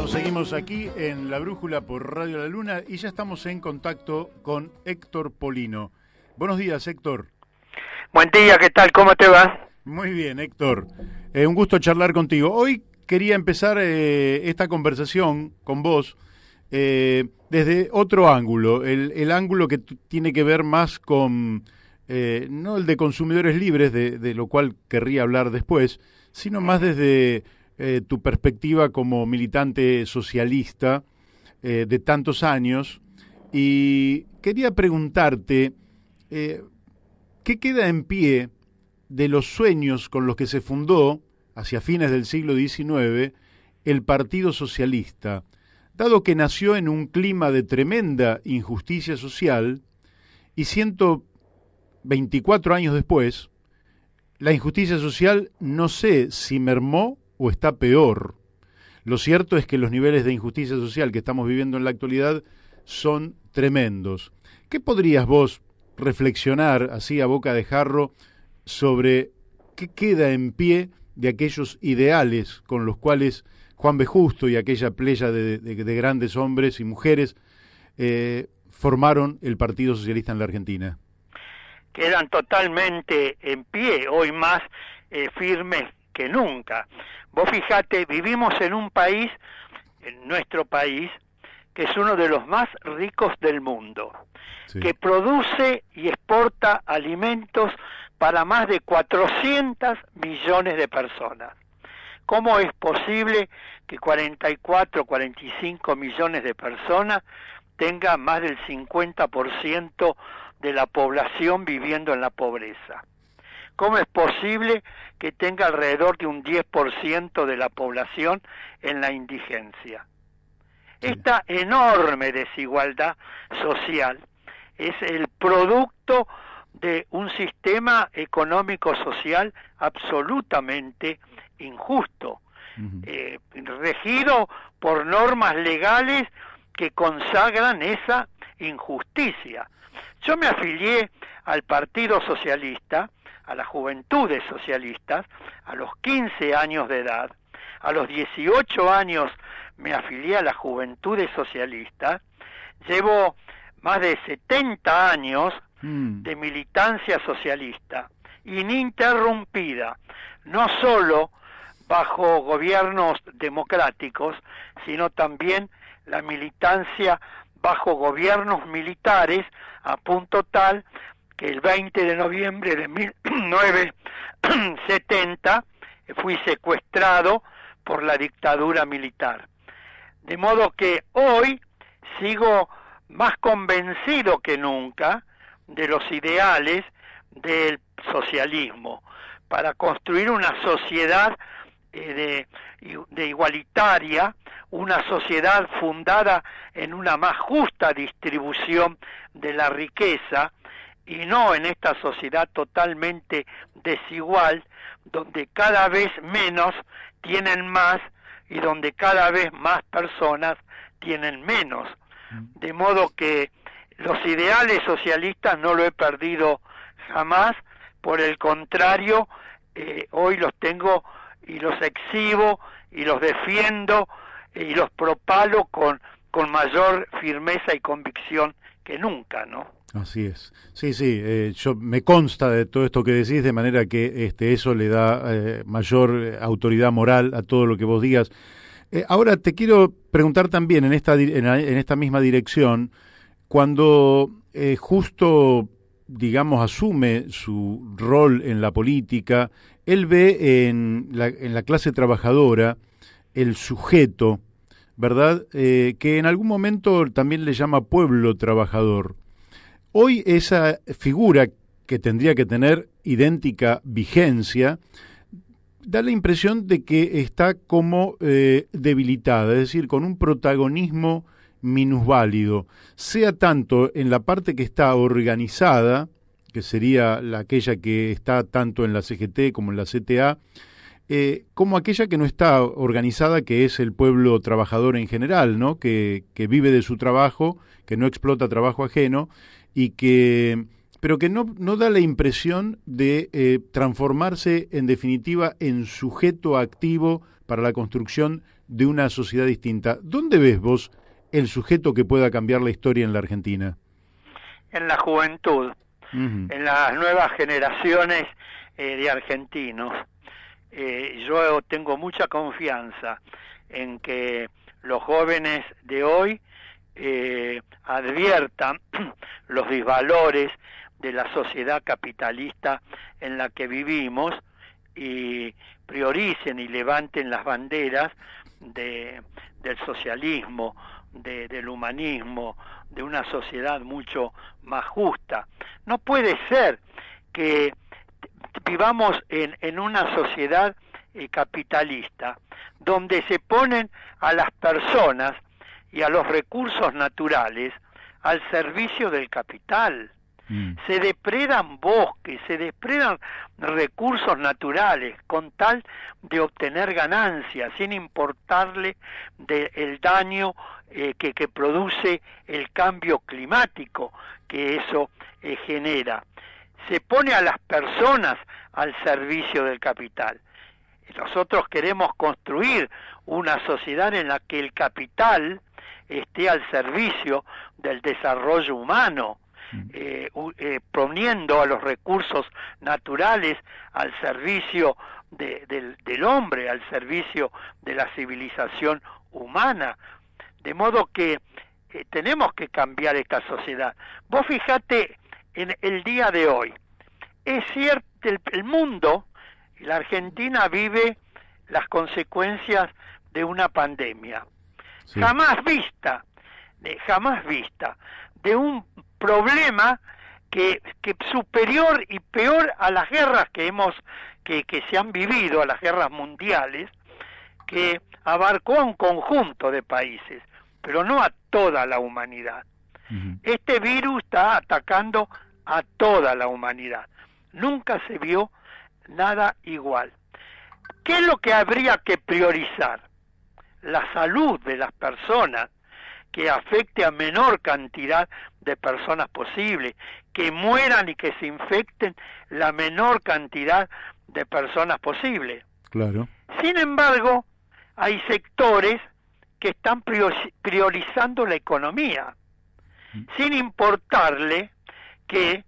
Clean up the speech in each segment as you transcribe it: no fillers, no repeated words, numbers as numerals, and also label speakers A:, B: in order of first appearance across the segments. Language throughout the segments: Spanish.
A: Seguimos aquí en La Brújula por Radio La Luna y ya estamos en contacto con Héctor Polino. Buenos días, Héctor.
B: Buen día, ¿qué tal? ¿Cómo te va?
A: Muy bien, Héctor. Un gusto charlar contigo. Hoy quería empezar esta conversación con vos desde otro ángulo, el ángulo que tiene que ver más con, no el de consumidores libres, de lo cual querría hablar después, sino más desde tu perspectiva como militante socialista de tantos años. Y quería preguntarte, ¿qué queda en pie de los sueños con los que se fundó, hacia fines del siglo XIX, el Partido Socialista, dado que nació en un clima de tremenda injusticia social y 124 años después, la injusticia social no sé si mermó o está peor? Lo cierto es que los niveles de injusticia social que estamos viviendo en la actualidad son tremendos. ¿Qué podrías vos reflexionar así a boca de jarro sobre qué queda en pie de aquellos ideales con los cuales Juan B. Justo y aquella playa de grandes hombres y mujeres formaron el Partido Socialista en la Argentina?
B: Quedan totalmente en pie, hoy más firmes que nunca. Vos fijate, vivimos en un país, en nuestro país, que es uno de los más ricos del mundo, sí, que produce y exporta alimentos para más de 400 millones de personas. ¿Cómo es posible que 44, 45 millones de personas tengan más del 50% de la población viviendo en la pobreza? ¿Cómo es posible que tenga alrededor de un 10% de la población en la indigencia? Esta enorme desigualdad social es el producto de un sistema económico-social absolutamente injusto, regido por normas legales que consagran esa injusticia. Yo me afilié al Partido Socialista, a las Juventudes Socialistas, a los 15 años de edad. A los 18 años me afilié a las Juventudes Socialistas. Llevo más de 70 años de militancia socialista, ininterrumpida, no solo bajo gobiernos democráticos, sino también la militancia bajo gobiernos militares, a punto tal que el 20 de noviembre de 1970 fui secuestrado por la dictadura militar. De modo que hoy sigo más convencido que nunca de los ideales del socialismo, para construir una sociedad de igualitaria, una sociedad fundada en una más justa distribución de la riqueza, y no en esta sociedad totalmente desigual, donde cada vez menos tienen más y donde cada vez más personas tienen menos. De modo que los ideales socialistas no lo he perdido jamás, por el contrario, hoy los tengo y los exhibo y los defiendo y los propalo con mayor firmeza y convicción que nunca, ¿no?
A: Así es. Sí, yo me consta de todo esto que decís, de manera que eso le da mayor autoridad moral a todo lo que vos digas. Ahora te quiero preguntar también en esta misma dirección, cuando Justo, digamos, asume su rol en la política, él ve en la clase trabajadora el sujeto, ¿verdad? Que en algún momento también le llama pueblo trabajador. Hoy esa figura, que tendría que tener idéntica vigencia, da la impresión de que está como debilitada, es decir, con un protagonismo minusválido, sea tanto en la parte que está organizada, que sería aquella que está tanto en la CGT como en la CTA, como aquella que no está organizada, que es el pueblo trabajador en general, ¿no? Que vive de su trabajo, que no explota trabajo ajeno, pero que no da la impresión de transformarse en definitiva en sujeto activo para la construcción de una sociedad distinta. ¿Dónde ves vos el sujeto que pueda cambiar la historia en la Argentina?
B: En la juventud, en las nuevas generaciones de argentinos. Yo tengo mucha confianza en que los jóvenes de hoy adviertan los disvalores de la sociedad capitalista en la que vivimos y prioricen y levanten las banderas del socialismo, del humanismo, de una sociedad mucho más justa. No puede ser que vivamos en una sociedad capitalista donde se ponen a las personas y a los recursos naturales al servicio del capital. Se depredan bosques, se depredan recursos naturales con tal de obtener ganancias, sin importarle el daño que produce el cambio climático que eso genera. Se pone a las personas al servicio del capital. Nosotros queremos construir una sociedad en la que el capital esté al servicio del desarrollo humano, poniendo a los recursos naturales al servicio del hombre, al servicio de la civilización humana. De modo que tenemos que cambiar esta sociedad. Vos fijate en el día de hoy. Es cierto, el mundo, la Argentina vive las consecuencias de una pandemia. Sí. Jamás vista, de un problema que superior y peor a las guerras que se han vivido, a las guerras mundiales, que abarcó a un conjunto de países, pero no a toda la humanidad. Este virus está atacando a toda la humanidad. Nunca se vio nada igual. ¿Qué es lo que habría que priorizar? La salud de las personas, que afecte a menor cantidad de personas posible, que mueran y que se infecten la menor cantidad de personas posible.
A: Claro.
B: Sin embargo, hay sectores que están priorizando la economía, sin importarle que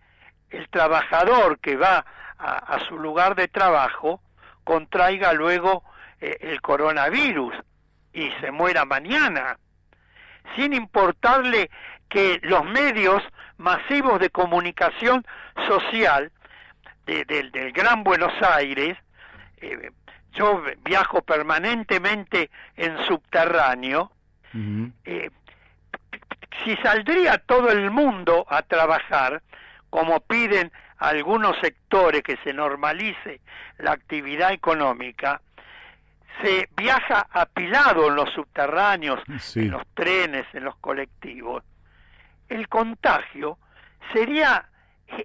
B: el trabajador que va a su lugar de trabajo contraiga luego el coronavirus y se muera mañana, sin importarle que los medios masivos de comunicación social del Gran Buenos Aires, yo viajo permanentemente en subterráneo, si saldría todo el mundo a trabajar, como piden algunos sectores que se normalice la actividad económica, se viaja apilado en los subterráneos, sí, en los trenes, en los colectivos. El contagio sería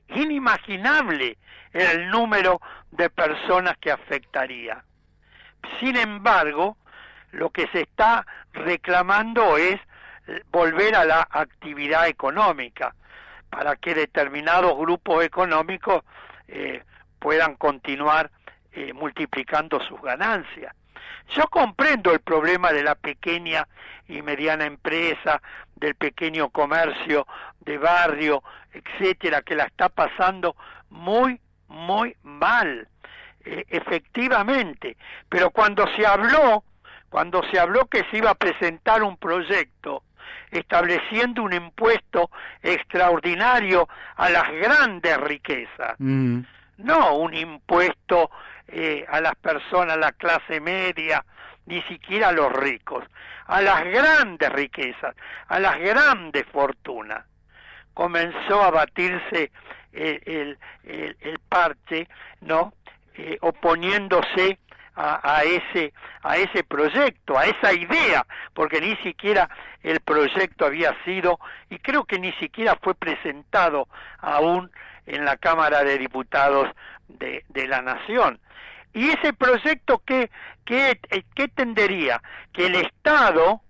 B: inimaginable el número de personas que afectaría. Sin embargo, lo que se está reclamando es volver a la actividad económica para que determinados grupos económicos puedan continuar multiplicando sus ganancias. Yo comprendo el problema de la pequeña y mediana empresa, del pequeño comercio de barrio, etcétera, que la está pasando muy, muy mal, efectivamente. Pero cuando se habló que se iba a presentar un proyecto estableciendo un impuesto extraordinario a las grandes riquezas, no un impuesto a las personas, a la clase media, ni siquiera a los ricos, a las grandes riquezas, a las grandes fortunas. Comenzó a batirse el parche, ¿no? Oponiéndose a ese proyecto, a esa idea, porque ni siquiera el proyecto había sido, y creo que ni siquiera fue presentado aún en la Cámara de Diputados de la Nación. Y ese proyecto, ¿qué tendería? Que el Estado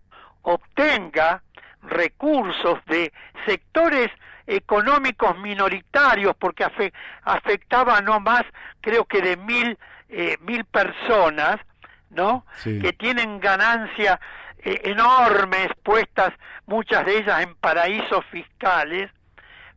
B: obtenga recursos de sectores económicos minoritarios, porque afectaba no más, creo que de 1.000 personas, ¿no?
A: Sí.
B: Que tienen ganancias enormes, puestas muchas de ellas en paraísos fiscales,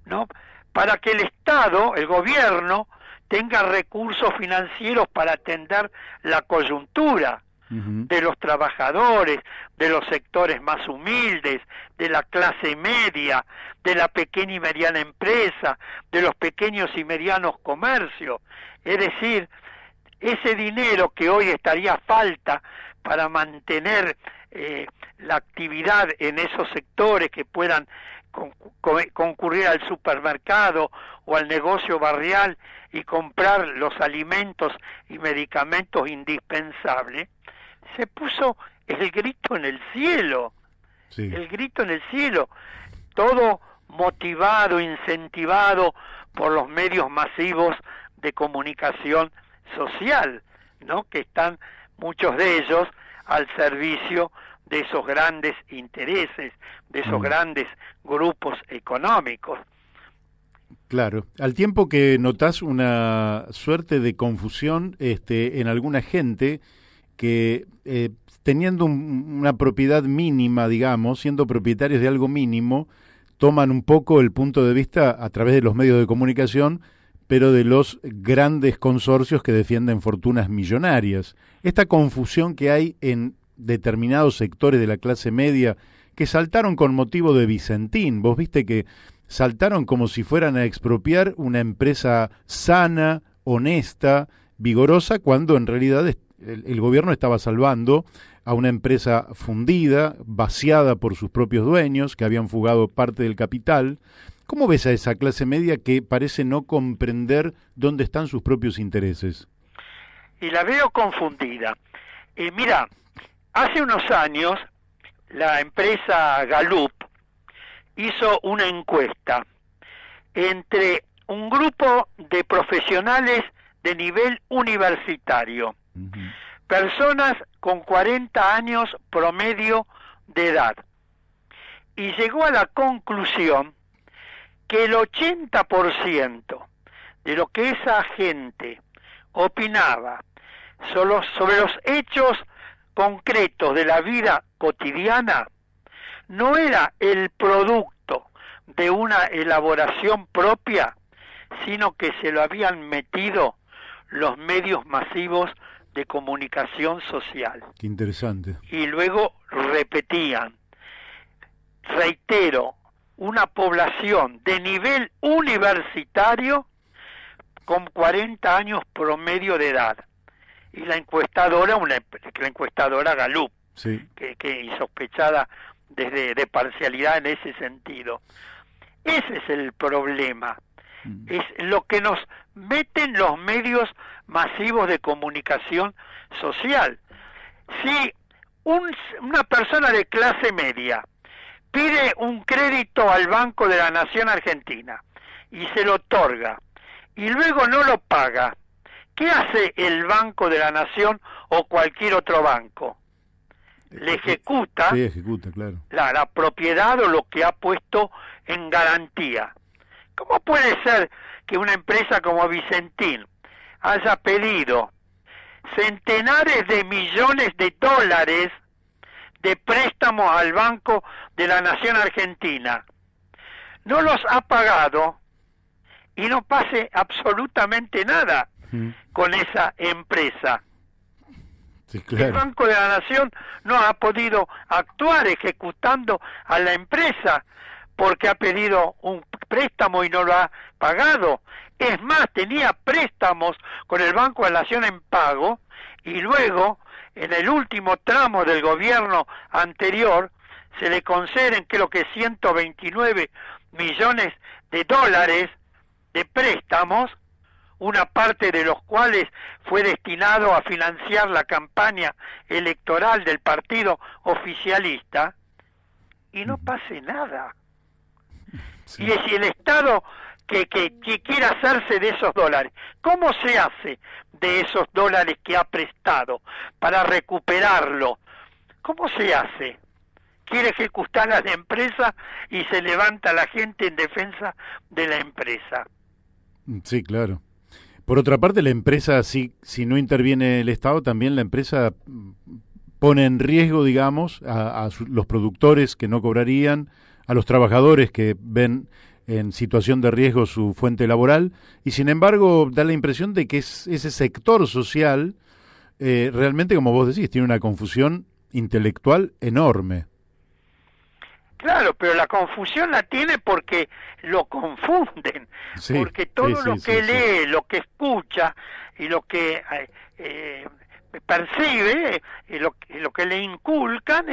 B: ¿no? Para que el Estado, el gobierno, tenga recursos financieros para atender la coyuntura de los trabajadores, de los sectores más humildes, de la clase media, de la pequeña y mediana empresa, de los pequeños y medianos comercios. Es decir, ese dinero que hoy estaría a falta para mantener la actividad en esos sectores que puedan concurrir al supermercado o al negocio barrial y comprar los alimentos y medicamentos indispensables, se puso el grito en el cielo,
A: Sí.
B: el grito en el cielo, todo motivado, incentivado por los medios masivos de comunicación social, ¿no? Que están muchos de ellos al servicio de esos grandes intereses, de esos grandes grupos económicos.
A: Claro, al tiempo que notás una suerte de confusión en alguna gente que teniendo una propiedad mínima, digamos, siendo propietarios de algo mínimo, toman un poco el punto de vista a través de los medios de comunicación, pero de los grandes consorcios que defienden fortunas millonarias. Esta confusión que hay en determinados sectores de la clase media que saltaron con motivo de Vicentín. Vos viste que saltaron como si fueran a expropiar una empresa sana, honesta, vigorosa, cuando en realidad el gobierno estaba salvando a una empresa fundida, vaciada por sus propios dueños, que habían fugado parte del capital. ¿Cómo ves a esa clase media que parece no comprender dónde están sus propios intereses?
B: Y la veo confundida. Mira, hace unos años la empresa Gallup hizo una encuesta entre un grupo de profesionales de nivel universitario, personas con 40 años promedio de edad, y llegó a la conclusión que el 80% de lo que esa gente opinaba sobre los hechos concretos de la vida cotidiana no era el producto de una elaboración propia, sino que se lo habían metido los medios masivos de comunicación social.
A: Qué interesante.
B: Y luego repetían, reitero, una población de nivel universitario con 40 años promedio de edad. Y la encuestadora Gallup,
A: sí,
B: que insospechada de parcialidad en ese sentido. Ese es el problema. Es lo que nos meten los medios masivos de comunicación social. Si una persona de clase media pide un crédito al Banco de la Nación Argentina y se lo otorga y luego no lo paga, ¿qué hace el Banco de la Nación o cualquier otro banco? Le ejecuta,
A: sí, ejecuta, claro,
B: la propiedad o lo que ha puesto en garantía. ¿Cómo puede ser que una empresa como Vicentín haya pedido centenares de millones de dólares de préstamos al Banco de la Nación Argentina, no los ha pagado y no pase absolutamente nada con esa empresa?
A: Sí, claro.
B: El Banco de la Nación no ha podido actuar ejecutando a la empresa porque ha pedido un préstamo y no lo ha pagado. Es más, tenía préstamos con el Banco de la Nación en pago y luego, en el último tramo del gobierno anterior, se le conceden creo que 129 millones de dólares de préstamos, una parte de los cuales fue destinado a financiar la campaña electoral del partido oficialista, y no pase nada. Sí. Y si el Estado que quiera hacerse de esos dólares, ¿cómo se hace de esos dólares que ha prestado para recuperarlo? ¿Cómo se hace? Quiere ejecutar a la empresa y se levanta la gente en defensa de la empresa.
A: Sí, claro. Por otra parte, la empresa, si no interviene el Estado, también la empresa pone en riesgo, digamos, los productores que no cobrarían, a los trabajadores que ven en situación de riesgo su fuente laboral, y sin embargo da la impresión de que ese sector social realmente, como vos decís, tiene una confusión intelectual enorme.
B: Claro, pero la confusión la tiene porque lo confunden,
A: Sí,
B: porque todo lo que
A: sí.
B: lee, lo que escucha y lo que percibe, lo que le inculcan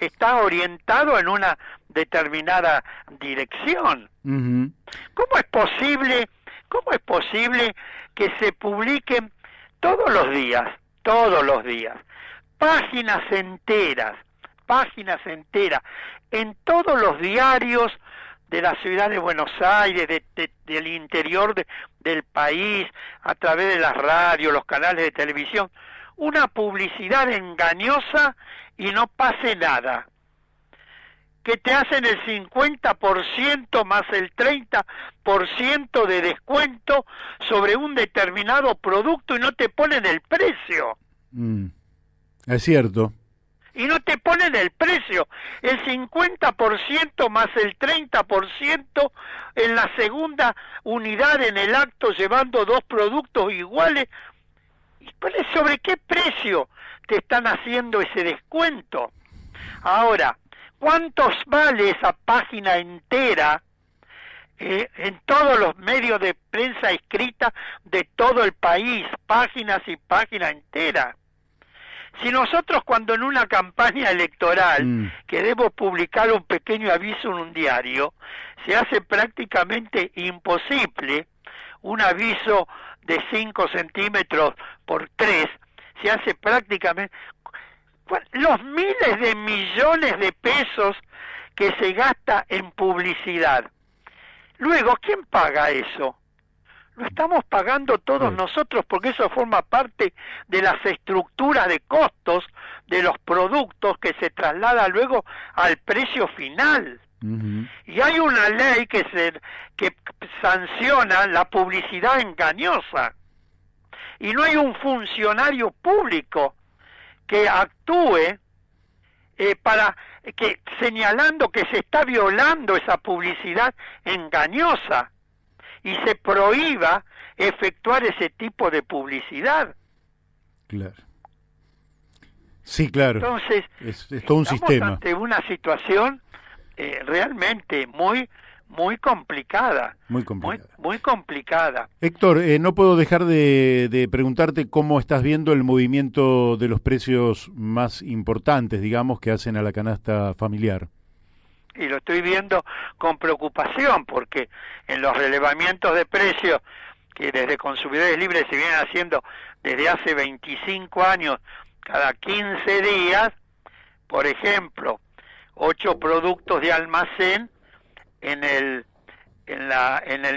B: está orientado en una determinada dirección.
A: Uh-huh.
B: Cómo es posible que se publiquen todos los días, páginas enteras, en todos los diarios de la ciudad de Buenos Aires, del interior del país, a través de las radios, los canales de televisión, una publicidad engañosa y no pase nada? Que te hacen el 50% más el 30% de descuento sobre un determinado producto y no te ponen el precio.
A: Es cierto.
B: Y no te ponen el precio, el 50% más el 30% en la segunda unidad en el acto llevando dos productos iguales. ¿Sobre qué precio te están haciendo ese descuento? Ahora, ¿cuántos vale esa página entera en todos los medios de prensa escrita de todo el país? Páginas y páginas enteras. Si nosotros cuando en una campaña electoral queremos publicar un pequeño aviso en un diario, se hace prácticamente imposible, un aviso de 5 centímetros por 3, se hace prácticamente... Los miles de millones de pesos que se gasta en publicidad. Luego, ¿quién paga eso? Lo estamos pagando todos nosotros porque eso forma parte de las estructuras de costos de los productos que se traslada luego al precio final. Uh-huh. Y hay una ley que sanciona la publicidad engañosa. Y no hay un funcionario público que actúe señalando que se está violando esa publicidad engañosa y se prohíba efectuar ese tipo de publicidad.
A: Claro. Sí, claro.
B: Entonces,
A: es todo un sistema.
B: Estamos ante una situación realmente muy complicada. Muy complicada.
A: Héctor, no puedo dejar de preguntarte cómo estás viendo el movimiento de los precios más importantes, digamos, que hacen a la canasta familiar.
B: Y lo estoy viendo con preocupación porque en los relevamientos de precios que desde Consumidores Libres se vienen haciendo desde hace 25 años, cada 15 días, por ejemplo, 8 productos de almacén en el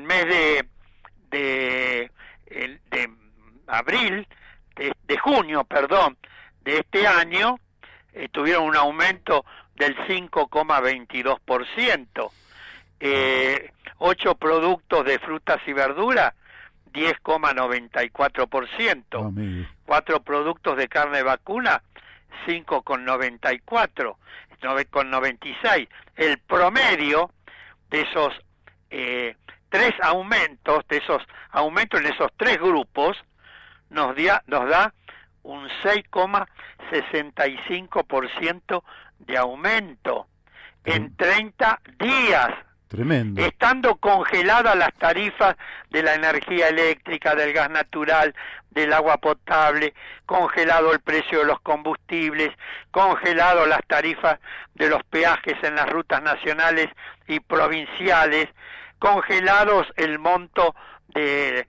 B: mes de abril, de junio, perdón, de este año, tuvieron un aumento del 5,22%. 8 productos de frutas y verduras, 10,94%. 4 productos de carne vacuna, 5,94, 9,96. El promedio de esos 3 aumentos, en esos 3 grupos, nos da un 6,65% de aumento en 30 días.
A: Tremendo.
B: Estando congeladas las tarifas de la energía eléctrica, del gas natural, del agua potable, congelado el precio de los combustibles, congelado las tarifas de los peajes en las rutas nacionales y provinciales, congelados el monto de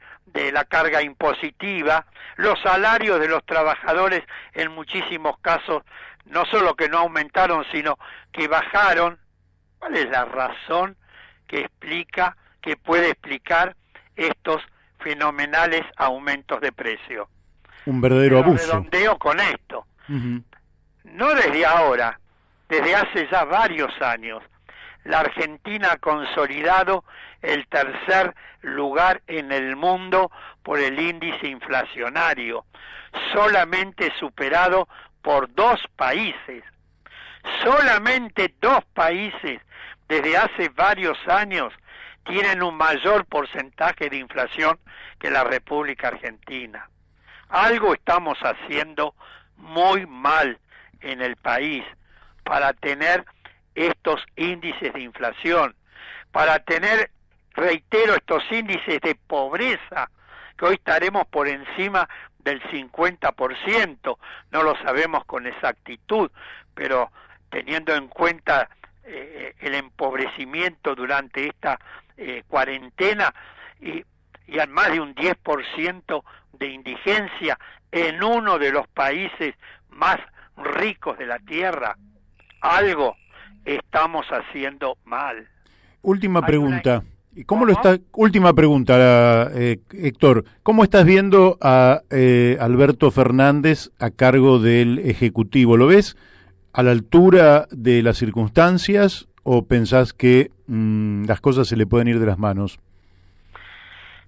B: la carga impositiva, los salarios de los trabajadores en muchísimos casos no solo que no aumentaron, sino que bajaron. ¿Cuál es la razón que puede explicar estos fenomenales aumentos de precio?
A: Un verdadero abuso.
B: Redondeo con esto.
A: Uh-huh.
B: No desde ahora, desde hace ya varios años, la Argentina ha consolidado el tercer lugar en el mundo por el índice inflacionario, solamente superado por 2 países. Solamente 2 países desde hace varios años tienen un mayor porcentaje de inflación que la República Argentina. Algo estamos haciendo muy mal en el país para tener estos índices de inflación, para tener, reitero, estos índices de pobreza, que hoy estaremos por encima del 50%, no lo sabemos con exactitud, pero teniendo en cuenta el empobrecimiento durante esta cuarentena y a más de un 10% de indigencia en uno de los países más ricos de la tierra, algo estamos haciendo mal.
A: Última pregunta. Última pregunta, Héctor. ¿Cómo estás viendo a Alberto Fernández a cargo del Ejecutivo? ¿Lo ves a la altura de las circunstancias o pensás que las cosas se le pueden ir de las manos?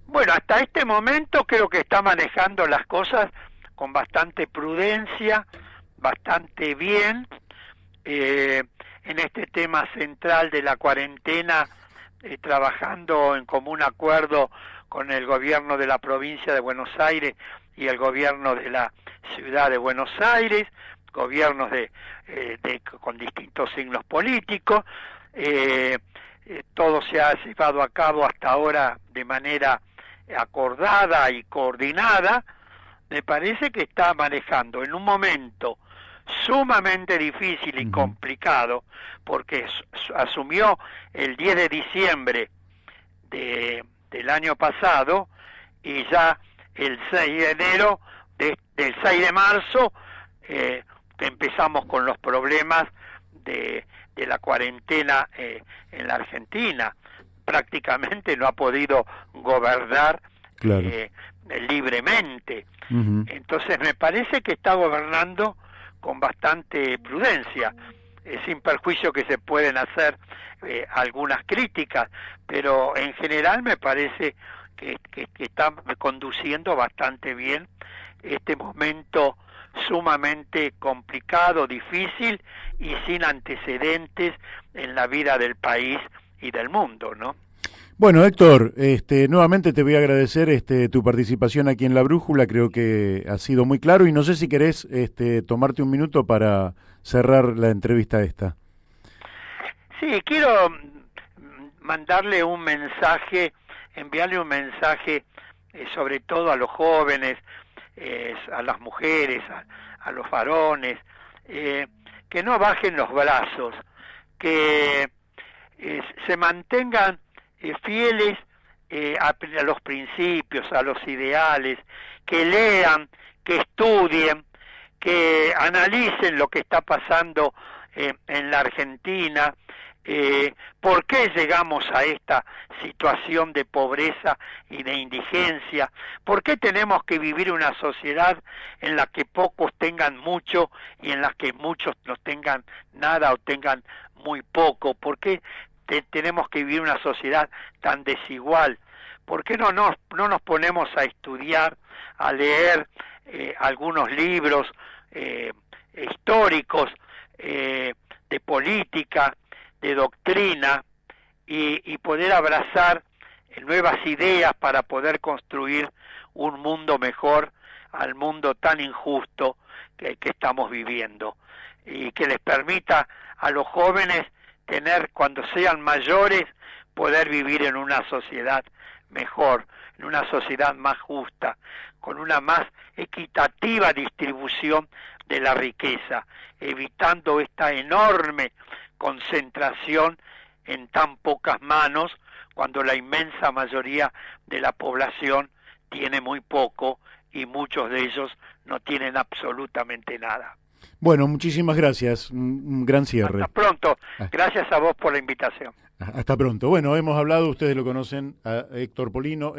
B: Bueno, hasta este momento creo que está manejando las cosas con bastante prudencia, bastante bien. En este tema central de la cuarentena, trabajando en común acuerdo con el gobierno de la provincia de Buenos Aires y el gobierno de la ciudad de Buenos Aires, gobiernos con distintos signos políticos. Todo se ha llevado a cabo hasta ahora de manera acordada y coordinada. Me parece que está manejando en un momento sumamente difícil y complicado, porque asumió el 10 de diciembre del año pasado y ya el 6 de enero, del 6 de marzo, empezamos con los problemas de la cuarentena en la Argentina. Prácticamente no ha podido gobernar libremente. Entonces me parece que está gobernando con bastante prudencia, sin perjuicio que se pueden hacer algunas críticas, pero en general me parece que está conduciendo bastante bien este momento sumamente complicado, difícil y sin antecedentes en la vida del país y del mundo, ¿no?
A: Bueno, Héctor, nuevamente te voy a agradecer tu participación aquí en La Brújula, creo que ha sido muy claro y no sé si querés tomarte un minuto para cerrar la entrevista esta.
B: Sí, quiero mandarle un mensaje, enviarle un mensaje sobre todo a los jóvenes, a las mujeres, a los varones, que no bajen los brazos, que se mantengan fieles a los principios, a los ideales, que lean, que estudien, que analicen lo que está pasando en la Argentina, por qué llegamos a esta situación de pobreza y de indigencia, por qué tenemos que vivir una sociedad en la que pocos tengan mucho y en la que muchos no tengan nada o tengan muy poco, por qué tenemos que vivir una sociedad tan desigual. ¿Por qué no nos ponemos a estudiar, a leer algunos libros históricos, de política, de doctrina, y poder abrazar nuevas ideas para poder construir un mundo mejor al mundo tan injusto que estamos viviendo, y que les permita a los jóvenes tener, cuando sean mayores, poder vivir en una sociedad mejor, en una sociedad más justa, con una más equitativa distribución de la riqueza, evitando esta enorme concentración en tan pocas manos, cuando la inmensa mayoría de la población tiene muy poco y muchos de ellos no tienen absolutamente nada.
A: Bueno, muchísimas gracias. Un gran cierre.
B: Hasta pronto. Gracias a vos por la invitación.
A: Hasta pronto. Bueno, hemos hablado, ustedes lo conocen, a Héctor Polino.